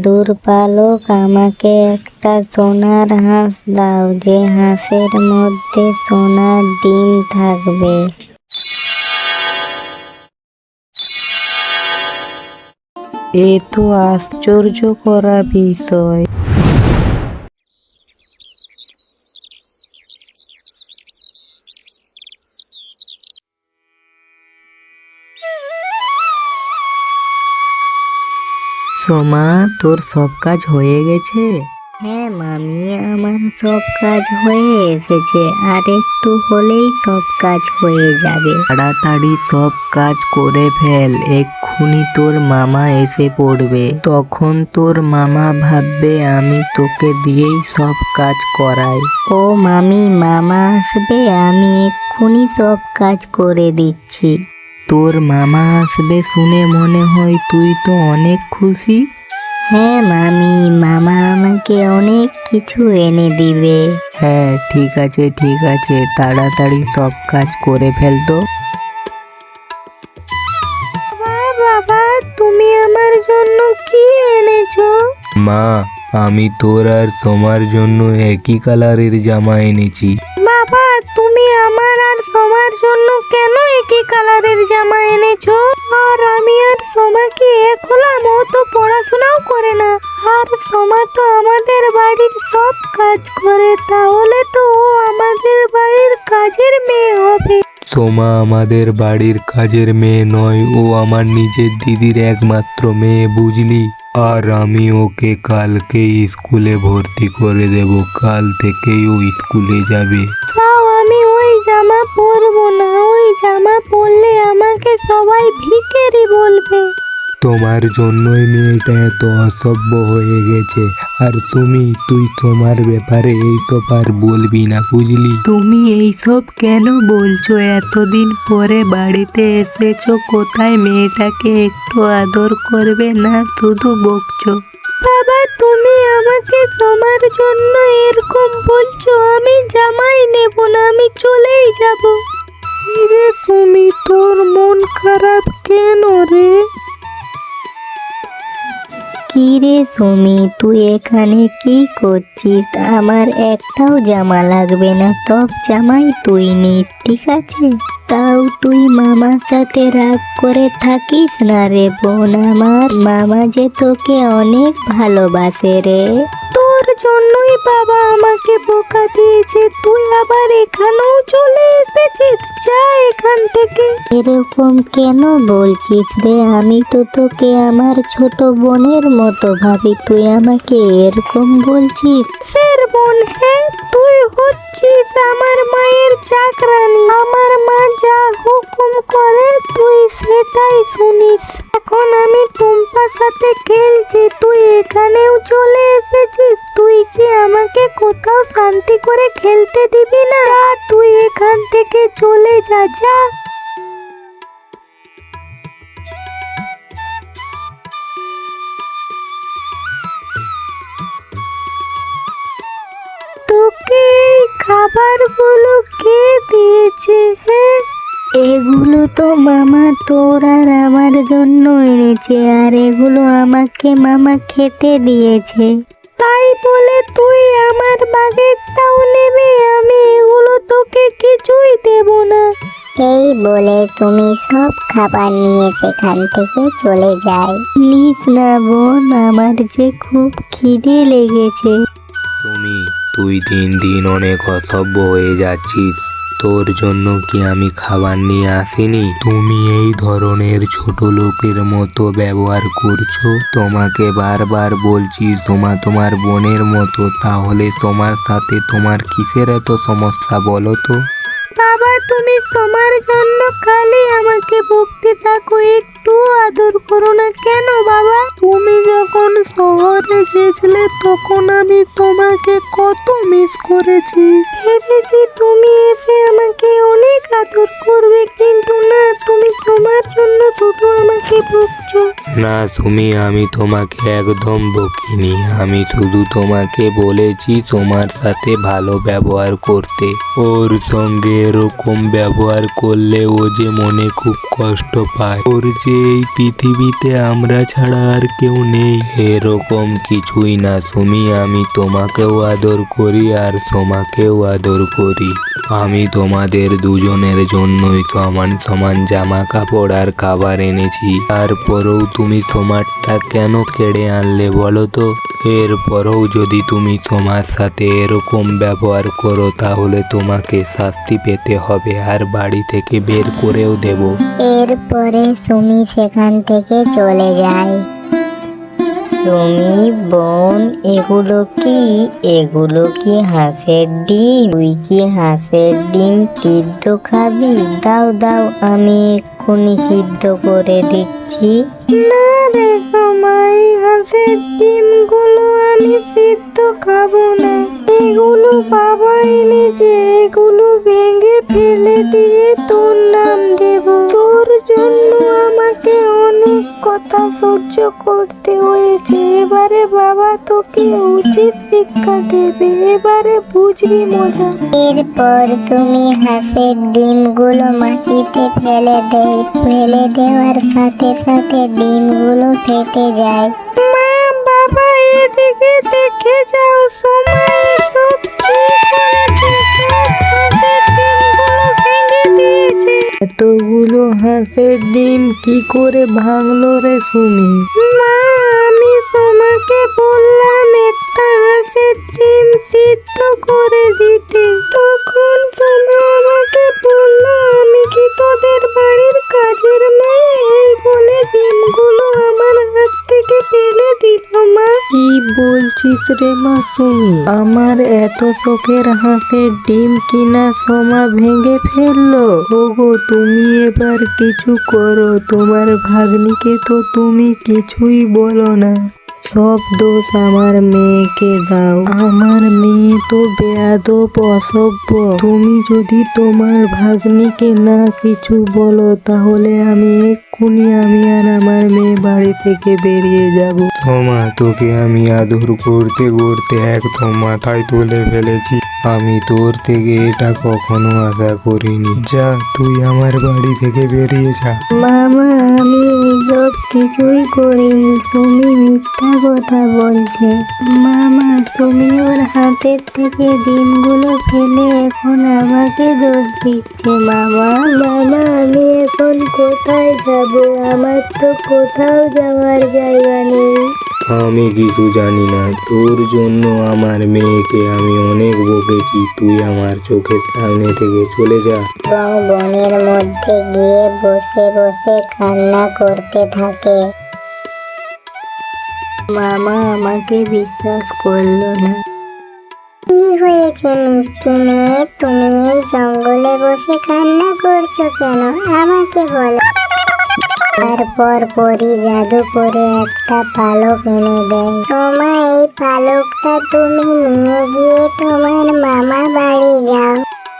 দূরপালক, আমাকে একটা সোনার হাঁস দাও, যে হাঁসের মধ্যে সোনার ডিম থাকবে। এ তো আশ্চর্য করা বিষয়। সোমা, তোর সব কাজ হয়ে গেছে? হ্যাঁ মামি, আমার সব কাজ হয়ে এসেছে, আর একটু হলেই সব কাজ হয়ে যাবে। তাড়াতাড়ি সব কাজ করে ফেল, এক্ষুনি তোর মামা এসে পড়বে। তখন তোর মামা ভাববে আমি তোকে দিয়েই সব কাজ করাই। ও মামি, মামা আসবে, আমি এক্ষুনি সব কাজ করে দিচ্ছি। তোর মামা আসবে শুনে মনে হয় তুই তো অনেক খুশি। হ্যাঁ মামি, মামা আমাকে অনেক কিছু এনে দিবে। হ্যাঁ ঠিক আছে ঠিক আছে, তাড়াতাড়ি সব কাজ করে ফেল তো। বাবা, তুমি আমার জন্য কি এনেছো? মা, আমি তোর আর তোমার জন্য একই কালারের জামা এনেছি। বাবা, তুমি আমার আর সোমার জন্য কেন একই কালারের জামা এনেছো? আর আমি আর সোমা কি এক হলাম? ও তো পড়াশোনাও করে না, আর সোমা তো আমাদের বাড়ির সব কাজ করে, তাহলে তো ও আমাদের বাড়ির কাজের মেয়ে হবে। সোমা আমাদের বাড়ির কাজের মেয়ে নয়, ও আমার নিজের দিদির একমাত্র মেয়ে, বুঝলি? আর আমি ওকে কালকেই স্কুলে ভর্তি করে দেব, কাল থেকেই ও স্কুলে যাবে। তাও আমি ওই জামা পরবো না, ওই জামা পরলে আমাকে সবাই ভিখারি বলবে। তোমার জন্যই মেয়েটা এত অসভ্য হয়ে গেছে। আর তুই তোমার ব্যাপারে এইসব আর বলবি না, বুঝলি? তুমি এইসব কেন বলছো? এতদিন পরে বাড়িতে এসেছো, কোথায় মেয়েটাকে একটু আদর করবে না, শুধু বকছো। বাবা, তুমি আমাকে তোমার জন্য এরকম বলছো? আমি জামাই নেব না, আমি চলেই যাব। রে তুমি, তোর মন খারাপ কেন রে? কি রে সুমি, তুই এখানে কি করছিস? আমার একটাও জামা লাগবে না, সব জামাই তুই নিস, ঠিক আছে? তাও তুই মামার সাথে রাগ করে থাকিস না রে বোন আমার, মামা যে তোকে অনেক ভালোবাসে রে। তোর জন্যই বাবা আমাকে বোকা দিয়েছে, তুই আবার এখানেও চলে এসেছিস, যা এখান থেকে। এরকম কেন বলছিস রে? আমি তো তোকে আমার ছোট বোনের মতো ভাবি, তুই আমাকে এরকম বলছিস? সের বোন? হ্যাঁ, তুই হচ্ছিস আমার মায়ের চাকরানি, আমার মা যা হুকুম করে তুই সেটাই শুনিস। এখন আমি টুম্পার সাথে খেলছি, তুই এখানেও চলে এসেছিস, তুই কি আমাকে কোথাও শান্তি করে খেলতে দিবি না? তুই এখান থেকে চলে যা, যা। তোকে এই খাবারগুলো কে দিয়েছে? হ্যাঁ, এগুলো তো মামা তোর আর আমার জন্য এনেছে, আর এগুলো আমাকে মামা খেতে দিয়েছে। তাই বলে তুই আমার বাগেরটাও নেবে? আমি এগুলো তোকে কিছুই দেব না। এই বলে তুমি সব খাবার নিয়ে সেখান থেকে চলে যাই। নিস না বোন, আমার যে খুব খিদে লেগেছে। তুই দিন দিন অনেক অসভ্য হয়ে যাচ্ছিস। তোর জন্য কি আমি খাবার নিয়ে আসিনি? তুমি এই ধরনের ছোট লোকের মতো ব্যবহার করছো। তোমাকে বারবার বলছি তোমার বোনের মতো, তাহলে তোমার সাথে তোমার কিসের এত সমস্যা বলো তো? বাবা, তুমি তোমার জন্য খালি আমাকে বকতে থাকো, একটু আদর করো না কেন বাবা? তুমি যখন শহরে গেছিলে তখন আমি তোমাকে কত মিস করেছি। ভেবেছি তুমি এসে আমাকে অনেক আদর করবে, কিন্তু না, তুমি তোমার জন্য শুধু আমাকে বকছো। না সুমি, আমি তোমাকে একদম বকিনি। আমি শুধু তোমাকে বলেছি তোমার সাথে ভালো ব্যবহার করতে। ওর সঙ্গে এরকম ব্যবহার করলে ও যে মনে খুব কষ্ট পায়। ওর যে এই পৃথিবীতে আমরা ছাড়া আর কেউ নেই, এরকম কিছুই না সুমি। আমি তোমাকেও আদর করি আর তোমাকেও আদর করি। আমি তোমাদের দুজনের জন্যই সমান সমান জামা কাপড় আর খাবার এনেছি। তারপরেও তুমি তোমারটা কেন কেড়ে আনলে বলো তো? এরপরেও যদি তুমি তোমার সাথে এরকম ব্যবহার করো তাহলে তোমাকে শাস্তি পেতে হবে, আর বাড়ি থেকে বের করেও দেব। এরপরে সুমি সেখান থেকে চলে যায়। সুমি বোন, এগুলো কি? এগুলো কি হাঁসের ডিম? তুই কি হাঁসের ডিম সিদ্ধ খাবি? দাও দাও, আমি এক্ষুনি সিদ্ধ করে দিচ্ছি। না রে সময়, হাঁসের ডিমগুলো আমি সিদ্ধ খাবো না। এগুলো বাবা এনেছে, এগুলো ভেঙে ফেলে দিয়ে তোর নাম দেব। তোর জন্য আমাকে অনেক কথা সহ্য করতে হয়েছে। এবারে বাবা তোকে উচিত শিক্ষা দেবে, এবারে বুঝবি মজা। এরপর তুমি হাঁসের ডিমগুলো মাটিতে ফেলে দেয়। ফেলে দেওয়ার সাথে সাথে ডিমগুলো ফেটে যায়। মা বাবা এদিকে দেখে যাও, সময় সব ঠিক করেছে। সব হাঁসের ডিমগুলো ভেঙে দিয়েছে। এতগুলো হাঁসের ডিম কি করে ভাঙলো রে সুমি? মা, আমি তোমাকে বললাম একটা হাঁসের ডিম সিদ্ধ করে দিতে, তখন তুমি আমাকে বললো আমি কি তোদের বাড়ির কাজের মেয়ে? এই বলে ডিমগুলো আমার হাত থেকে ফেলে দিল। মা, কি বলছিস রে মা সুমি? আমার এত শখের হাঁসের ডিম কিনা সোমা ভেঙে ফেললো। ওগো, তুমি এবার কিছু করো। তোমার ভাগ্নিকে তো তুমি কিছুই বলো না। সব দোষ আমার মেয়েকে দাও। আমার মেয়ে তো বেয়াদব, অসভ্য। তুমি যদি তোমার ভাগ্নিকে না কিছু বলো তাহলে আমি এক্ষুনি আমি আর আমার মেয়ে বাড়ি থেকে বেরিয়ে যাব। তোমা, তোকে আমি আদর করতে করতে একদম মাথায় তুলে ফেলেছি। আমি তোর থেকে এটা কখনো আশা করিনি। যা, তুই আমার বাড়ি থেকে বেরিয়ে যা। মামা, আমি এইসব কিছুই করিনি। সুমি মিথ্যা কথা বলছে। মামা, তুমি ওর হাতের থেকে ডিমগুলো ফেলে এখন আমাকে দোষ দিচ্ছে। মামা, আমি এখন কোথায় যাব? আমার তো কোথাও যাওয়ার জায়গা নেই। আমি কিছু জানি না। তোর জন্য আমার মেয়েকে আমি অনেক বকেছি। তুই আমার চোখের সামনে থেকে চলে যা। এবং বনের মধ্যে গিয়ে বসে বসে কান্না করতে থাকে। মামা আমাকে বিশ্বাস করলো না। কি হয়েছে মিষ্টি মেয়ে, তুমি এই জঙ্গলে বসে কান্না করছো কেন? আমাকে বলো। তারপর পরি জাদু করে একটা পালক এনে দেয়। তোমার এই পালকটা তুমি নিয়ে গিয়ে তোমার মামা বাড়ি যাও।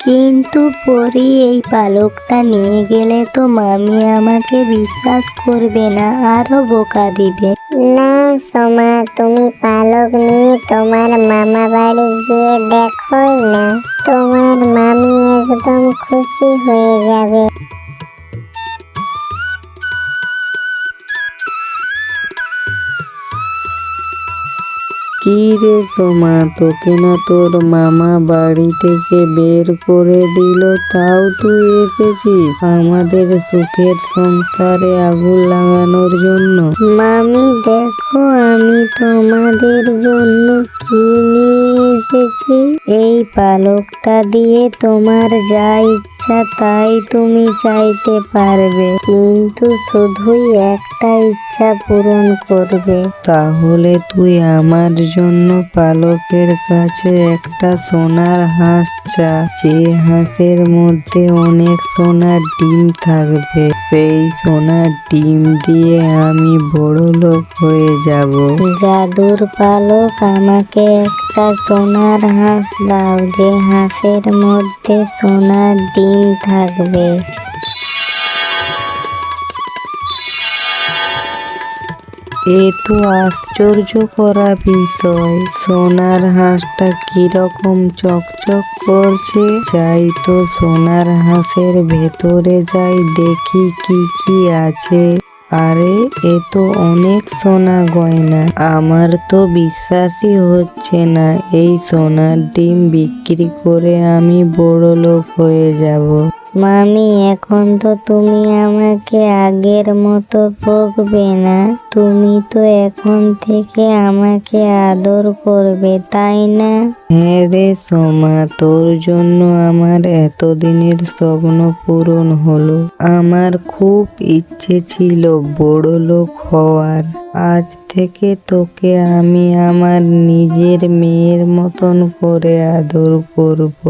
কিন্তু পরি, এই পালকটা নিয়ে গেলে তো মামি আমাকে বিশ্বাস করবে না, আরো বোকা দিবে। না সোমা, তুমি পালক নিয়ে তোমার মামা বাড়ি গিয়ে দেখোই না, তোমার মামি একদম খুশি হয়ে যাবে। কি রে সোমা, তোকে না তোর মামা বাড়ি থেকে বের করে দিল, তাও তুই এসেছিস আমাদের সুখের সংসারে আগুন লাগানোর জন্য? মামি দেখো, আমি তোমাদের জন্য কি নিয়ে এসেছি। এই পালকটা দিয়ে তোমার যা ইচ্ছা তাই তুমি চাইতে পারবে, কিন্তু শুধুই একটা ইচ্ছা পূরণ করবে। তাহলে তুই আমার জন্য পালকের কাছে একটা সোনার হাঁস চা। যে হাঁসের মধ্যে অনেক সোনার ডিম থাকবে। সেই সোনার ডিম দিয়ে আমি বড় লোক হয়ে যাব। জাদুর পালক, আমাকে একটা সোনার হাঁস দাও, যে হাঁসের মধ্যে সোনার ডিম থাকবে। এ তো আশ্চর্য করা বিষয়। সোনার হাঁসটা কিরকম চকচক করছে। যাই তো সোনার হাঁসের ভেতরে যাই, দেখি কি কি আছে। আরে এ তো অনেক সোনা গয়না। আমার তো বিশ্বাসই হচ্ছে না এই সোনার ডিম বিক্রি করে আমি বড়লোক হয়ে যাব। মামি, এখন তো তুমি আমাকে আগের মতো বকবে না। তুমি তো এখন থেকে আমাকে আদর করবে, তাই না? হ্যাঁ রে সোমা, তোর জন্য আমার এতদিনের স্বপ্ন পূরণ হলো। আমার খুব ইচ্ছে ছিল বড়লোক হওয়ার। আজ থেকে তোকে আমি আমার নিজের মেয়ের মতন করে আদর করব।